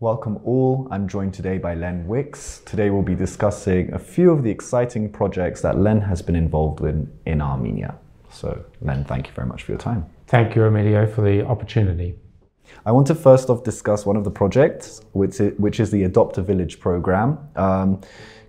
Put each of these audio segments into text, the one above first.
Welcome all, I'm joined today by Len Wicks. Today we'll be discussing a few of the exciting projects that Len has been involved in Armenia. So Len, thank you very much for your time. Thank you, Emilio, for the opportunity. I want to first off discuss one of the projects, which is the Adopt a Village program.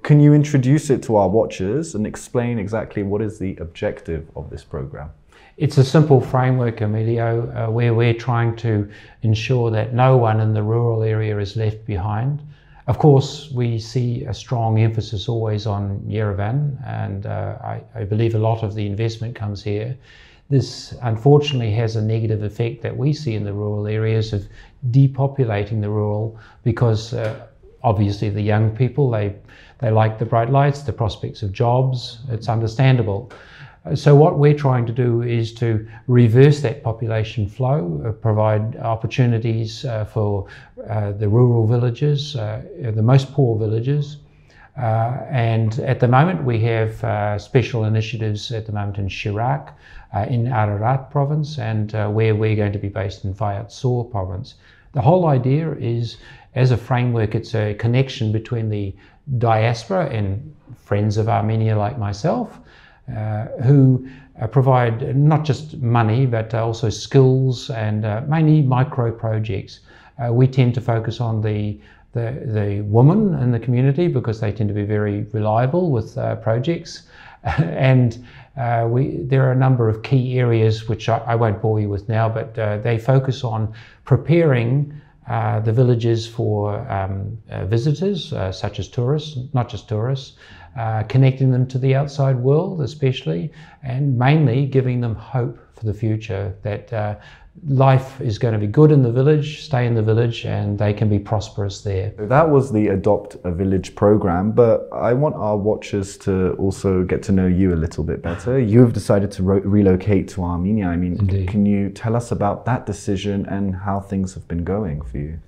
Can you introduce it to our watchers and explain exactly what is the objective of this program? It's a simple framework, Emilio, where we're trying to ensure that no one in the rural area is left behind. Of course, we see a strong emphasis always on Yerevan, and I believe a lot of the investment comes here. This unfortunately has a negative effect that we see in the rural areas of depopulating the rural because obviously the young people, they like the bright lights, the prospects of jobs. It's understandable. So what we're trying to do is to reverse that population flow, provide opportunities for the rural villages, the most poor villages. And at the moment we have special initiatives at the moment in Shirak, in Ararat province, and where we're going to be based in Vayots Dzor province. The whole idea is, as a framework, it's a connection between the diaspora and friends of Armenia like myself, who provide not just money but also skills and mainly micro projects. We tend to focus on the women in the community because they tend to be very reliable with projects, and there are a number of key areas which I won't bore you with now, but they focus on preparing the villages for visitors such as tourists, not just tourists, connecting them to the outside world especially, and mainly giving them hope for the future, that life is going to be good in the village, stay in the village, and they can be prosperous there. That was the Adopt a Village program, but I want our watchers to also get to know you a little bit better. You have decided to relocate to Armenia. I mean, Indeed. Can you tell us about that decision and how things have been going for you?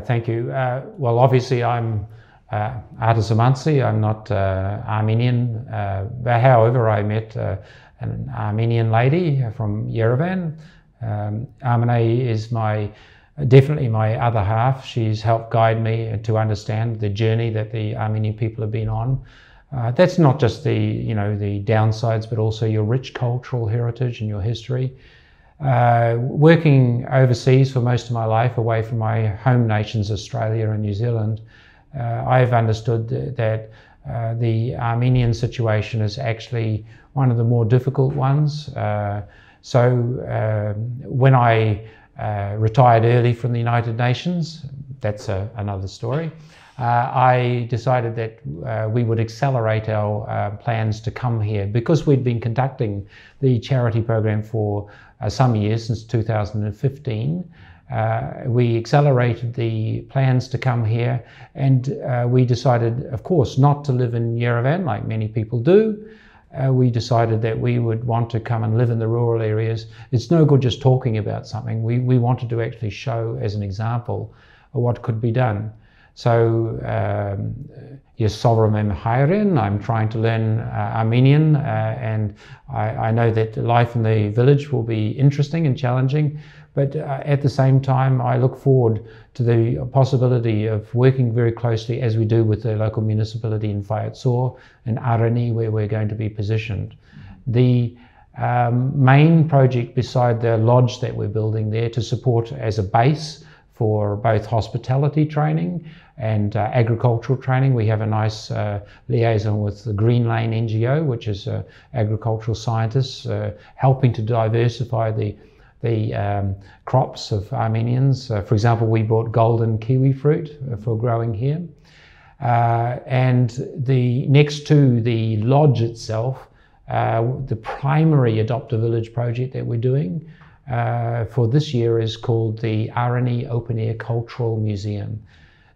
Thank you. Well, obviously I'm Artasamansi, I'm not Armenian, but however I met an Armenian lady from Yerevan. Armenia is definitely my other half. She's helped guide me to understand the journey that the Armenian people have been on. That's not just the downsides, but also your rich cultural heritage and your history. Working overseas for most of my life, away from my home nations, Australia and New Zealand, I've understood that the Armenian situation is actually one of the more difficult ones. So when I retired early from the United Nations, that's another story, I decided that we would accelerate our plans to come here because we'd been conducting the charity program for some years, since 2015. We accelerated the plans to come here, and we decided, of course, not to live in Yerevan like many people do. We decided that we would want to come and live in the rural areas. It's no good just talking about something. We wanted to actually show as an example what could be done. So, I'm trying to learn Armenian, and I know that life in the village will be interesting and challenging, but at the same time I look forward to the possibility of working very closely, as we do with the local municipality in Vayots Dzor and Arani, where we're going to be positioned. The main project beside the lodge that we're building there to support as a base for both hospitality training and agricultural training. We have a nice liaison with the Green Lane NGO, which is agricultural scientists helping to diversify the crops of Armenians. For example, we brought golden kiwi fruit for growing here. And next to the lodge itself, the primary Adopt a Village project that we're doing for this year is called the Arani Open Air Cultural Museum.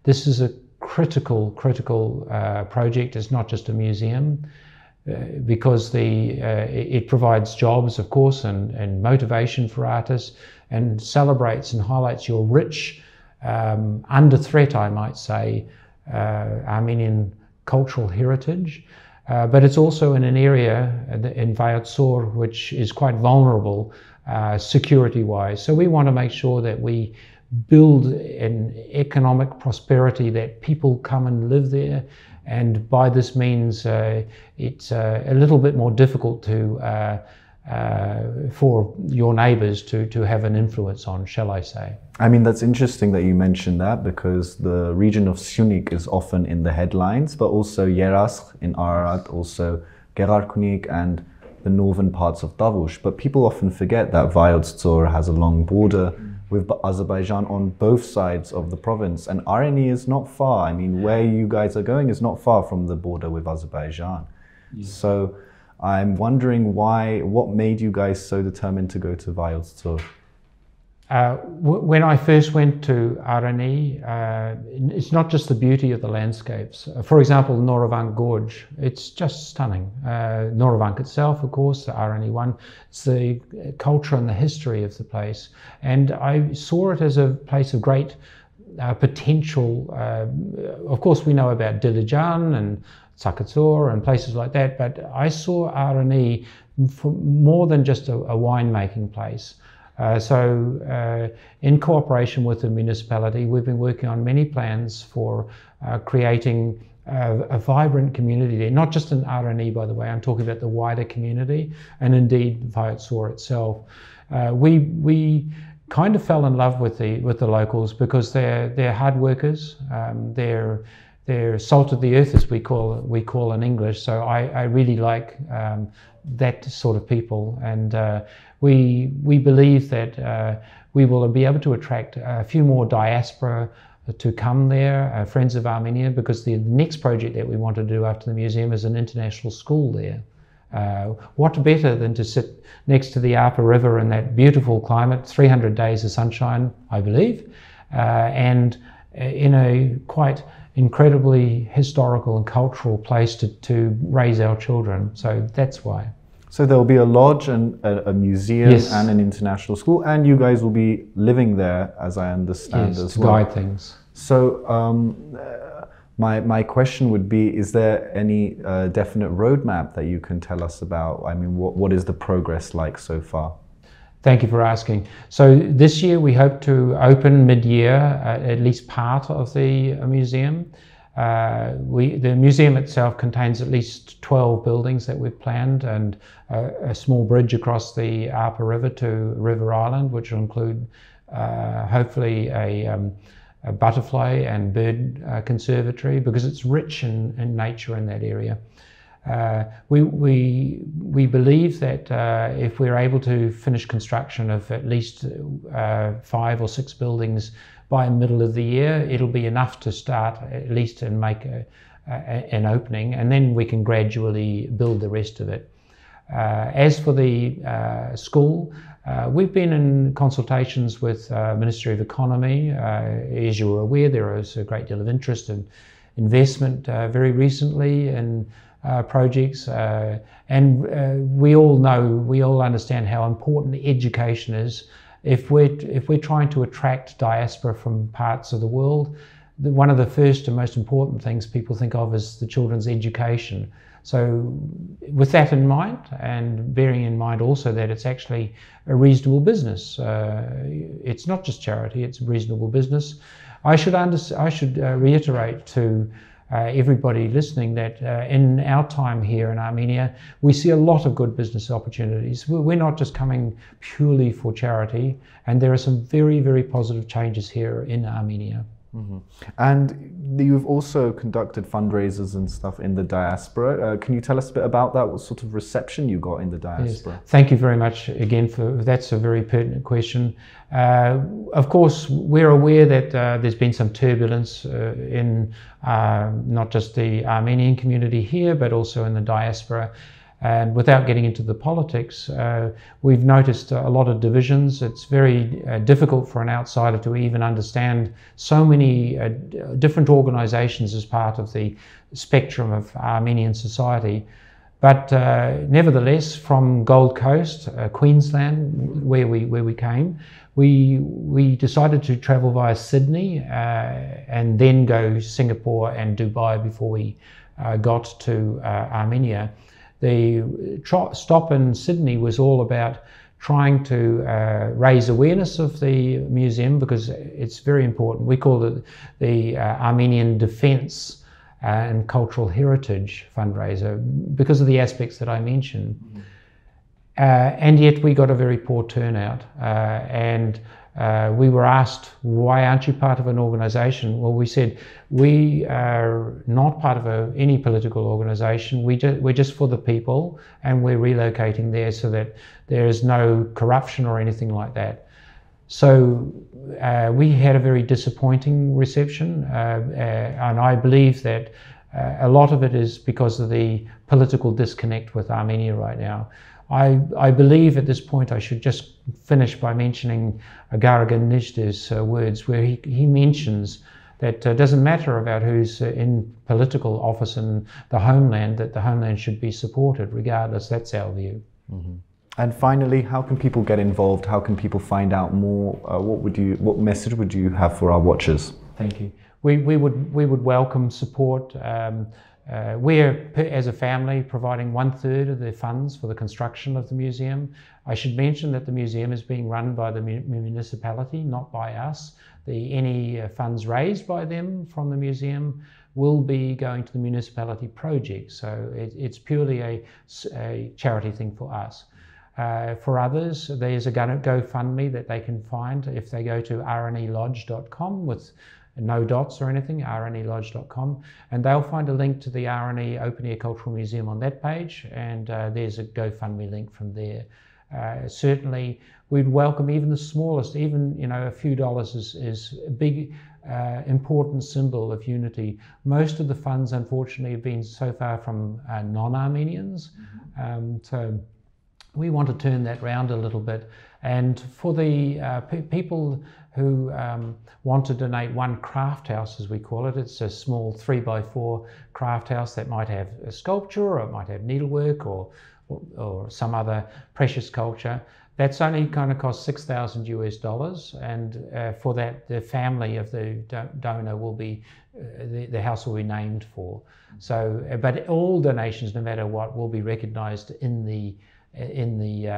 This is a critical project. It's not just a museum, because it provides jobs, of course, and motivation for artists, and celebrates and highlights your rich, under threat, I might say, Armenian cultural heritage. But it's also in an area in Vayots Dzor which is quite vulnerable security-wise. So we want to make sure that we build an economic prosperity that people come and live there. And by this means, it's a little bit more difficult for your neighbours to have an influence on, shall I say. I mean, that's interesting that you mentioned that, because the region of Syunik is often in the headlines, but also Yerasх in Ararat, also Gerarkunik and the northern parts of Tavush. But people often forget that Vayots Dzor has a long border with Azerbaijan on both sides of the province, and Armenia is not far. I mean, where you guys are going is not far from the border with Azerbaijan. Yeah. So I'm wondering what made you guys so determined to go to Vayots Dzor? When I first went to Armenia, it's not just the beauty of the landscapes. For example, Noravank Gorge, it's just stunning. Noravank itself, of course, the Armenia one, it's the culture and the history of the place. And I saw it as a place of great potential. Of course, we know about Dilijan and Tsakatsor and places like that, but I saw Armenia for more than just a winemaking place. So in cooperation with the municipality, we've been working on many plans for creating a vibrant community there, not just in Armenia, by the way, I'm talking about the wider community, and indeed Vayots Dzor itself. We kind of fell in love with the locals because they're hard workers, they're salt of the earth, as we call in English. So I really like that sort of people, and we believe that we will be able to attract a few more diaspora to come there, Friends of Armenia, because the next project that we want to do after the museum is an international school there. What better than to sit next to the Arpa River in that beautiful climate, 300 days of sunshine, I believe, and in a quite incredibly historical and cultural place to raise our children. So that's why. So there will be a lodge and a museum, yes, and an international school, and you guys will be living there, as I understand, yes, as to well. Guide things. So my question would be, is there any definite roadmap that you can tell us about? I mean, what is the progress like so far? Thank you for asking. So this year we hope to open mid-year at least part of the museum. The museum itself contains at least 12 buildings that we've planned, and a small bridge across the Arpa River to River Island, which will include hopefully a butterfly and bird conservatory, because it's rich in nature in that area. We believe that if we're able to finish construction of at least 5 or 6 buildings by the middle of the year, it'll be enough to start at least and make an opening, and then we can gradually build the rest of it. As for the school, we've been in consultations with Ministry of Economy. As you are aware, there is a great deal of interest and investment very recently in projects, and we all understand how important education is. If we're trying to attract diaspora from parts of the world, one of the first and most important things people think of is the children's education. So with that in mind, and bearing in mind also that it's actually a reasonable business, it's not just charity, it's reasonable business. I should reiterate to everybody listening that in our time here in Armenia, we see a lot of good business opportunities. We're not just coming purely for charity, and there are some very, very positive changes here in Armenia. Mm-hmm. And you've also conducted fundraisers and stuff in the diaspora. Can you tell us a bit about that? What sort of reception you got in the diaspora? Yes. Thank you very much again that's a very pertinent question. Of course, we're aware that there's been some turbulence in not just the Armenian community here, but also in the diaspora. And without getting into the politics, we've noticed a lot of divisions. It's very difficult for an outsider to even understand so many different organizations as part of the spectrum of Armenian society. But nevertheless, from Gold Coast, Queensland, where we came, we decided to travel via Sydney and then go Singapore and Dubai before we got to Armenia. The stop in Sydney was all about trying to raise awareness of the museum because it's very important. We call it the Armenian Defence and Cultural Heritage fundraiser because of the aspects that I mentioned. And yet we got a very poor turnout, and we were asked, why aren't you part of an organisation? Well, we said, we are not part of any political organisation. We're just for the people, and we're relocating there so that there is no corruption or anything like that. So we had a very disappointing reception, and I believe that a lot of it is because of the political disconnect with Armenia right now. I believe at this point I should just finish by mentioning Agaragan Nijde's words, where he mentions that it doesn't matter about who's in political office in the homeland, that the homeland should be supported regardless. That's our view. Mm-hmm. And finally, how can people get involved? How can people find out more? What message would you have for our watchers? Thank you. We would welcome support. We're, as a family, providing 1/3 of the funds for the construction of the museum. I should mention that the museum is being run by the municipality, not by us. Any funds raised by them from the museum will be going to the municipality project. So it's purely a charity thing for us. For others, there's a GoFundMe that they can find if they go to rnelodge.com with no dots or anything, rnelodge.com, and they'll find a link to the RNE Open Air Cultural Museum on that page, and there's a GoFundMe link from there. Certainly, we'd welcome even the smallest, even a few dollars is a big, important symbol of unity. Most of the funds, unfortunately, have been so far from non-Armenians, so we want to turn that round a little bit. And for the people who want to donate one craft house, as we call it, it's a small 3x4 craft house that might have a sculpture, or it might have needlework, or some other precious culture. That's only going to cost $6,000 US, and for that, the family of the donor will be, the house will be named for. So, but all donations, no matter what, will be recognised in the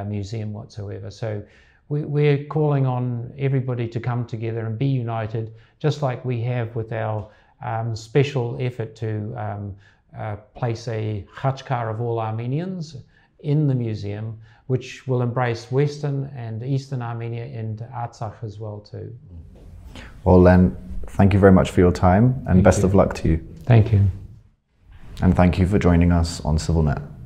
museum whatsoever. So we're calling on everybody to come together and be united, just like we have with our special effort to place a khachkar of all Armenians in the museum, which will embrace Western and Eastern Armenia and Artsakh as well too. Well, Len, thank you very much for your time, and best of luck to you. Thank you. And thank you for joining us on CivilNet.